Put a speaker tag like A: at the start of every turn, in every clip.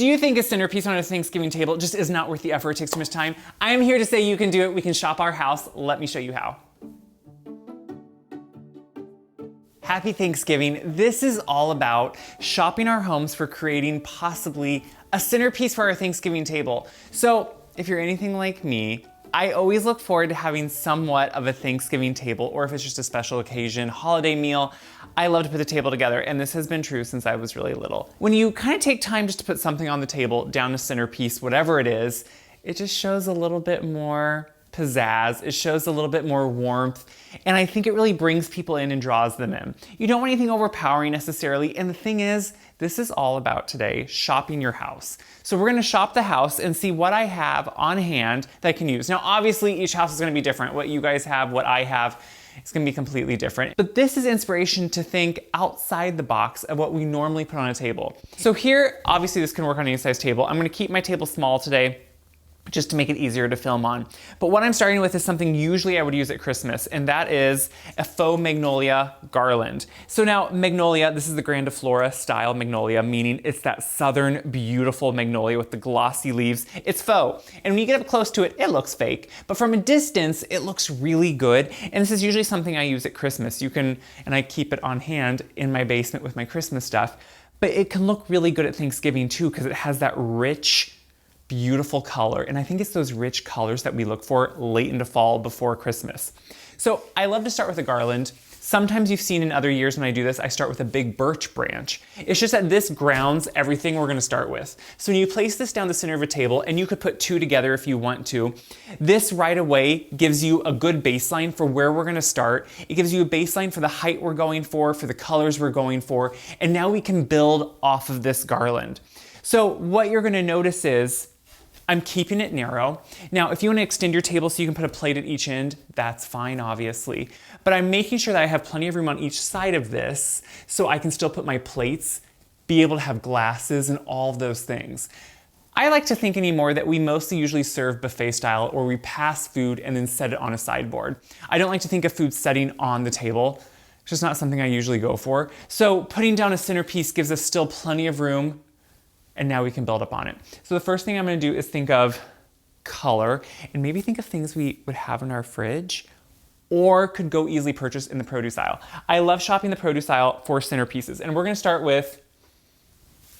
A: Do you think a centerpiece on a Thanksgiving table just is not worth the effort? It takes too much time? I am here to say you can do it. We can shop our house. Let me show you how. Happy Thanksgiving. This is all about shopping our homes for creating possibly a centerpiece for our Thanksgiving table. So if you're anything like me, I always look forward to having somewhat of a Thanksgiving table, or if it's just a special occasion, holiday meal, I love to put the table together, and this has been true since I was really little. When you kind of take time just to put something on the table, down a centerpiece, whatever it is, it just shows a little bit more pizzazz, it shows a little bit more warmth, and I think it really brings people in and draws them in. You don't want anything overpowering necessarily, and the thing is, this is all about today, shopping your house. So we're gonna shop the house and see what I have on hand that I can use. Now, obviously, each house is gonna be different. What you guys have, what I have, it's gonna be completely different. But this is inspiration to think outside the box of what we normally put on a table. So here, obviously this can work on any size table. I'm gonna keep my table small today, just to make it easier to film on. But what I'm starting with is something usually I would use at Christmas, and that is a faux magnolia garland. So now magnolia, this is the grandiflora style magnolia, meaning it's that southern beautiful magnolia with the glossy leaves. It's faux, and when you get up close to it, it looks fake. But from a distance, it looks really good, and this is usually something I use at Christmas. You can, and I keep it on hand in my basement with my Christmas stuff, but it can look really good at Thanksgiving too, because it has that rich, beautiful color. And I think it's those rich colors that we look for late into fall before Christmas. So I love to start with a garland. Sometimes you've seen in other years when I do this, I start with a big birch branch. It's just that this grounds everything we're gonna start with. So when you place this down the center of a table, and you could put two together if you want to, this right away gives you a good baseline for where we're gonna start. It gives you a baseline for the height we're going for the colors we're going for, and now we can build off of this garland. So what you're gonna notice is, I'm keeping it narrow. Now, if you want to extend your table so you can put a plate at each end, that's fine, obviously. But I'm making sure that I have plenty of room on each side of this so I can still put my plates, be able to have glasses and all of those things. I like to think anymore that we mostly usually serve buffet style, or we pass food and then set it on a sideboard. I don't like to think of food setting on the table. It's just not something I usually go for. So putting down a centerpiece gives us still plenty of room, and now we can build up on it. So the first thing I'm gonna do is think of color, and maybe think of things we would have in our fridge or could go easily purchase in the produce aisle. I love shopping the produce aisle for centerpieces, and we're gonna start with,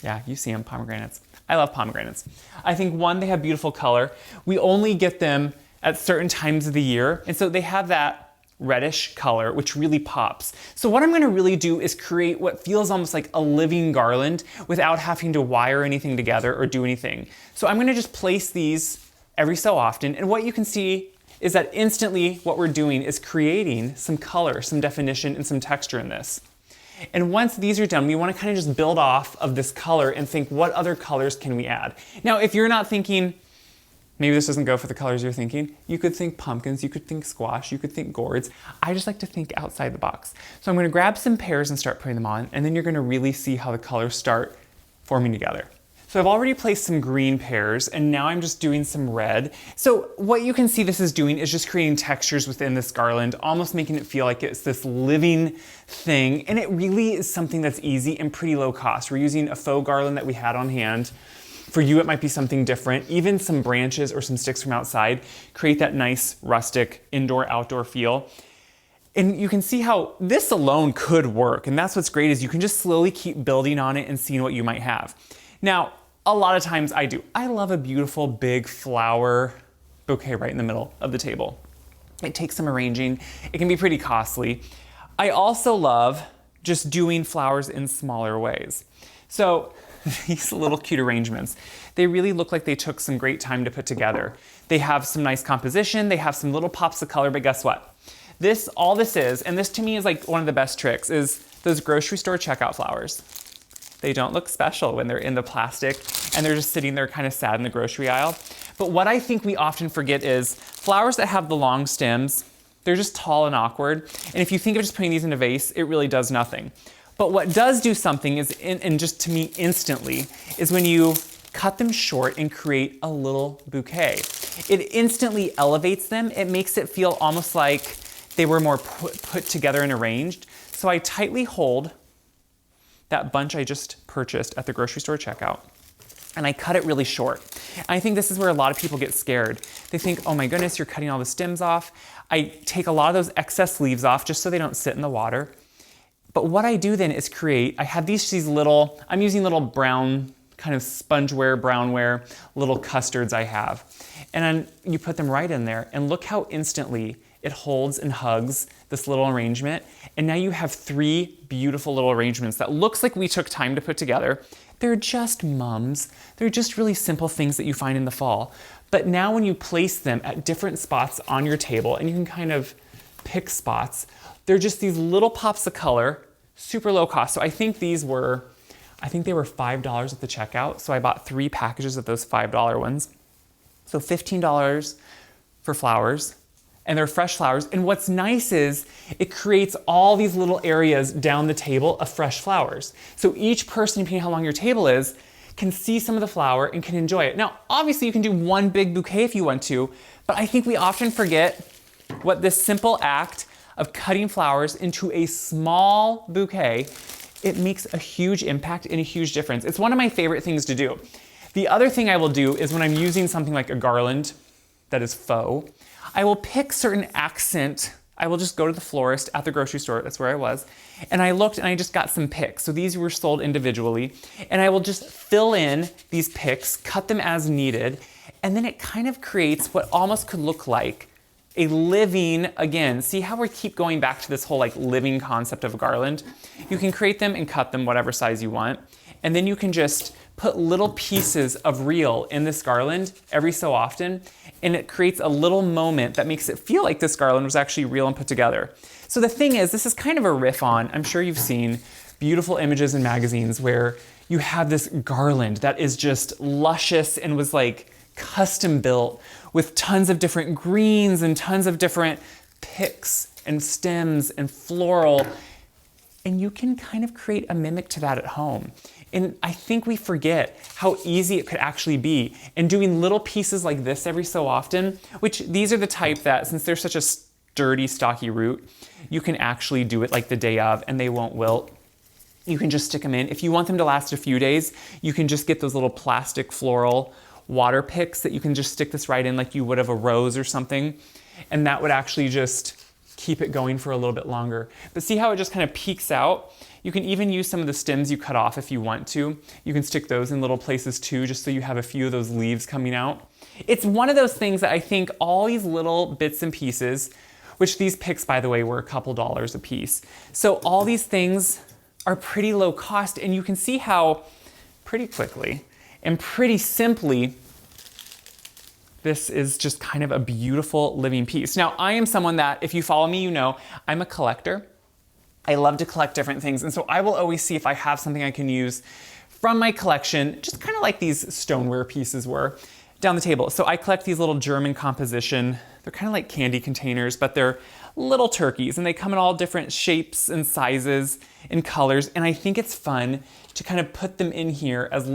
A: yeah, you see them, pomegranates. I love pomegranates. I think one, they have beautiful color. We only get them at certain times of the year, and so they have that reddish color, which really pops. So what I'm gonna really do is create what feels almost like a living garland without having to wire anything together or do anything. So I'm gonna just place these every so often, and what you can see is that instantly what we're doing is creating some color, some definition, and some texture in this. And once these are done, we wanna kind of just build off of this color and think, what other colors can we add? Now, if you're not thinking, maybe this doesn't go for the colors you're thinking, you could think pumpkins, you could think squash, you could think gourds. I just like to think outside the box. So I'm gonna grab some pears and start putting them on, and then you're gonna really see how the colors start forming together. So I've already placed some green pears, and now I'm just doing some red. So what you can see this is doing is just creating textures within this garland, almost making it feel like it's this living thing, and it really is something that's easy and pretty low cost. We're using a faux garland that we had on hand. For you, it might be something different. Even some branches or some sticks from outside create that nice rustic indoor-outdoor feel. And you can see how this alone could work. And that's what's great, is you can just slowly keep building on it and seeing what you might have. Now, a lot of times I do. I love a beautiful big flower bouquet right in the middle of the table. It takes some arranging. It can be pretty costly. I also love just doing flowers in smaller ways. So these little cute arrangements, they really look like they took some great time to put together. They have some nice composition, they have some little pops of color, but guess what? All this is, and this to me is like one of the best tricks, is those grocery store checkout flowers. They don't look special when they're in the plastic and they're just sitting there kind of sad in the grocery aisle. But what I think we often forget is flowers that have the long stems, they're just tall and awkward. And if you think of just putting these in a vase, it really does nothing. But what does do something is, and just to me instantly, is when you cut them short and create a little bouquet. It instantly elevates them. It makes it feel almost like they were more put together and arranged. So I tightly hold that bunch I just purchased at the grocery store checkout. and I cut it really short. And I think this is where a lot of people get scared. They think, oh my goodness, you're cutting all the stems off. I take a lot of those excess leaves off just so they don't sit in the water. But what I do then is I have these little, I'm using little brown, kind of spongeware, brownware, little custards I have. And then you put them right in there, and look how instantly it holds and hugs this little arrangement. And now you have 3 beautiful little arrangements that looks like we took time to put together. They're just mums. They're just really simple things that you find in the fall. But now when you place them at different spots on your table, and you can kind of pick spots, they're just these little pops of color, super low cost. So I think they were $5 at the checkout. So I bought 3 packages of those $5 ones. So $15 for flowers, and they're fresh flowers. And what's nice is it creates all these little areas down the table of fresh flowers. So each person, depending on how long your table is, can see some of the flower and can enjoy it. Now, obviously you can do one big bouquet if you want to, but I think we often forget what this simple act of cutting flowers into a small bouquet, it makes a huge impact and a huge difference. It's one of my favorite things to do. The other thing I will do is when I'm using something like a garland that is faux, I will pick certain accent. I will just go to the florist at the grocery store, that's where I was, and I looked and I just got some picks. So these were sold individually, and I will just fill in these picks, cut them as needed, and then it kind of creates what almost could look like a living, again, see how we keep going back to this whole like living concept of a garland? You can create them and cut them whatever size you want, and then you can just put little pieces of real in this garland every so often, and it creates a little moment that makes it feel like this garland was actually real and put together. So the thing is, this is kind of a riff on, I'm sure you've seen beautiful images in magazines where you have this garland that is just luscious and was like custom built with tons of different greens and tons of different picks and stems and floral. And you can kind of create a mimic to that at home. And I think we forget how easy it could actually be. And doing little pieces like this every so often, which these are the type that, since they're such a sturdy, stocky root, you can actually do it like the day of and they won't wilt. You can just stick them in. If you want them to last a few days, you can just get those little plastic floral water picks that you can just stick this right in like you would of a rose or something. And that would actually just keep it going for a little bit longer. But see how it just kind of peeks out? You can even use some of the stems you cut off if you want to. You can stick those in little places too, just so you have a few of those leaves coming out. It's one of those things that I think all these little bits and pieces, which these picks, by the way, were a couple dollars a piece. So all these things are pretty low cost, and you can see how pretty quickly and pretty simply this is just kind of a beautiful living piece. Now, I am someone that, if you follow me, you know, I'm a collector. I love to collect different things, and so I will always see if I have something I can use from my collection, just kind of like these stoneware pieces were down the table. So I collect these little German composition. They're kind of like candy containers, but they're little turkeys, and they come in all different shapes and sizes and colors, and I think it's fun to kind of put them in here as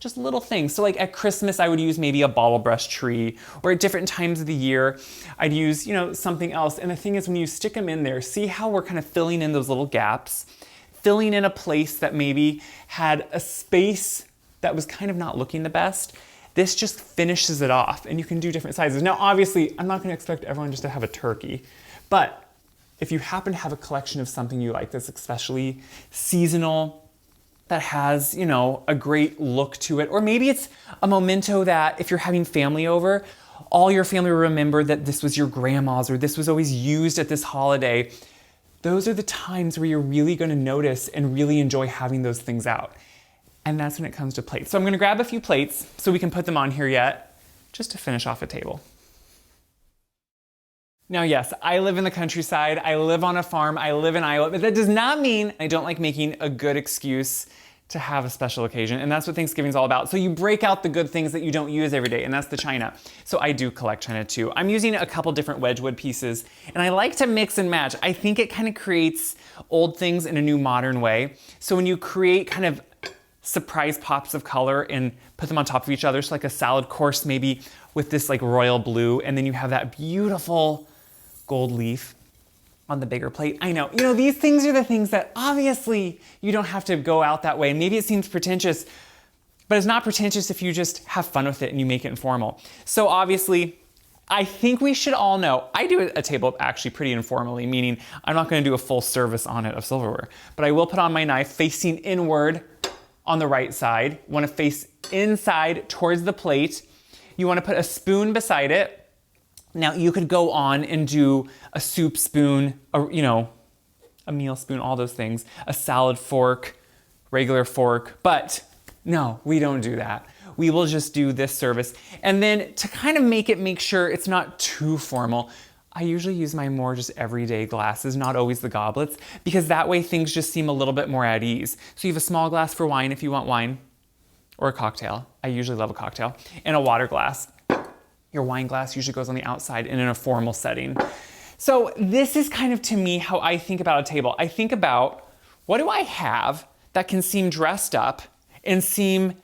A: just little things. So like at Christmas, I would use maybe a bottle brush tree, or at different times of the year, I'd use, you know, something else. And the thing is, when you stick them in there, see how we're kind of filling in those little gaps, filling in a place that maybe had a space that was kind of not looking the best. This just finishes it off, and you can do different sizes. Now, obviously, I'm not gonna expect everyone just to have a turkey, but if you happen to have a collection of something you like that's especially seasonal, that has, you know, a great look to it. Or maybe it's a memento that if you're having family over, all your family will remember that this was your grandma's or this was always used at this holiday. Those are the times where you're really gonna notice and really enjoy having those things out. And that's when it comes to plates. So I'm gonna grab a few plates so we can put them on here yet, just to finish off a table. Now, yes, I live in the countryside, I live on a farm, I live in Iowa, but that does not mean I don't like making a good excuse to have a special occasion, and that's what Thanksgiving is all about. So you break out the good things that you don't use every day, and that's the china. So I do collect china too. I'm using a couple different Wedgwood pieces, and I like to mix and match. I think it kind of creates old things in a new modern way. So when you create kind of surprise pops of color and put them on top of each other, so like a salad course maybe with this like royal blue, and then you have that beautiful gold leaf on the bigger plate. I know, you know, these things are the things that obviously you don't have to go out that way. Maybe it seems pretentious, but it's not pretentious if you just have fun with it and you make it informal. So obviously, I think we should all know, I do a table actually pretty informally, meaning I'm not gonna do a full service on it of silverware, but I will put on my knife facing inward on the right side. You wanna face inside towards the plate. You wanna put a spoon beside it. Now you could go on and do a soup spoon, a meal spoon, all those things, a salad fork, regular fork, but no, we don't do that. We will just do this service. And then to kind of make sure it's not too formal, I usually use my more just everyday glasses, not always the goblets, because that way things just seem a little bit more at ease. So you have a small glass for wine if you want wine, or a cocktail. I usually love a cocktail, and a water glass. Your wine glass usually goes on the outside and in a formal setting. So this is kind of, to me, how I think about a table. I think about, what do I have that can seem dressed up and seem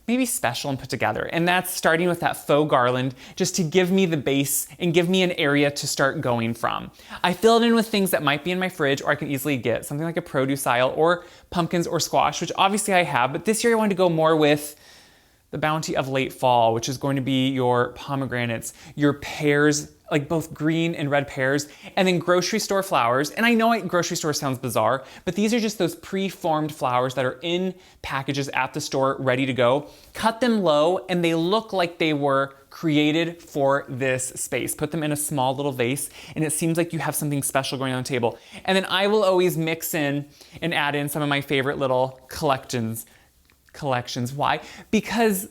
A: maybe special and put together? And that's starting with that faux garland, just to give me the base and give me an area to start going from. I fill it in with things that might be in my fridge, or I can easily get something like a produce aisle or pumpkins or squash, which obviously I have, but this year I wanted to go more with the bounty of late fall, which is going to be your pomegranates, your pears, like both green and red pears, and then grocery store flowers. And I know grocery store sounds bizarre, but these are just those pre-formed flowers that are in packages at the store ready to go. Cut them low and they look like they were created for this space. Put them in a small little vase and it seems like you have something special going on the table. And then I will always mix in and add in some of my favorite little collections. Why? Because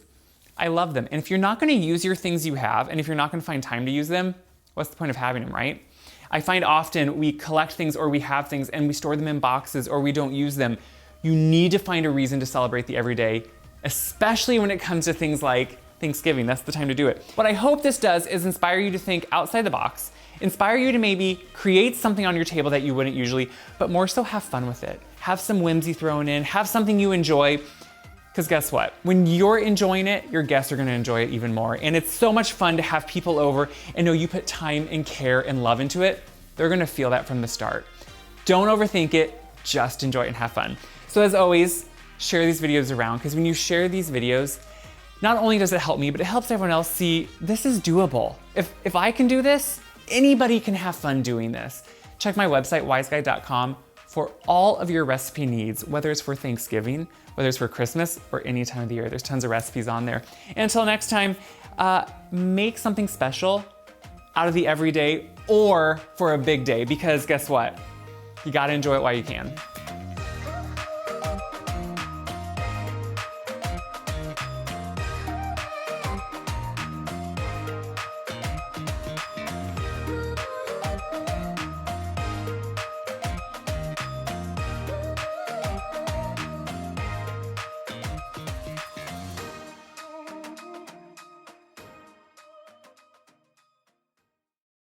A: I love them. And if you're not gonna use your things you have, and if you're not gonna find time to use them, what's the point of having them, right? I find often we collect things or we have things and we store them in boxes or we don't use them. You need to find a reason to celebrate the everyday, especially when it comes to things like Thanksgiving. That's the time to do it. What I hope this does is inspire you to think outside the box, inspire you to maybe create something on your table that you wouldn't usually, but more so have fun with it. Have some whimsy thrown in, have something you enjoy. Because guess what? When you're enjoying it, your guests are gonna enjoy it even more. And it's so much fun to have people over and know you put time and care and love into it. They're gonna feel that from the start. Don't overthink it, just enjoy it and have fun. So as always, share these videos around, because when you share these videos, not only does it help me, but it helps everyone else see this is doable. If I can do this, anybody can have fun doing this. Check my website, wiseguy.com, for all of your recipe needs, whether it's for Thanksgiving, whether it's for Christmas, or any time of the year. There's tons of recipes on there. And until next time, make something special out of the everyday or for a big day, because guess what? You gotta enjoy it while you can.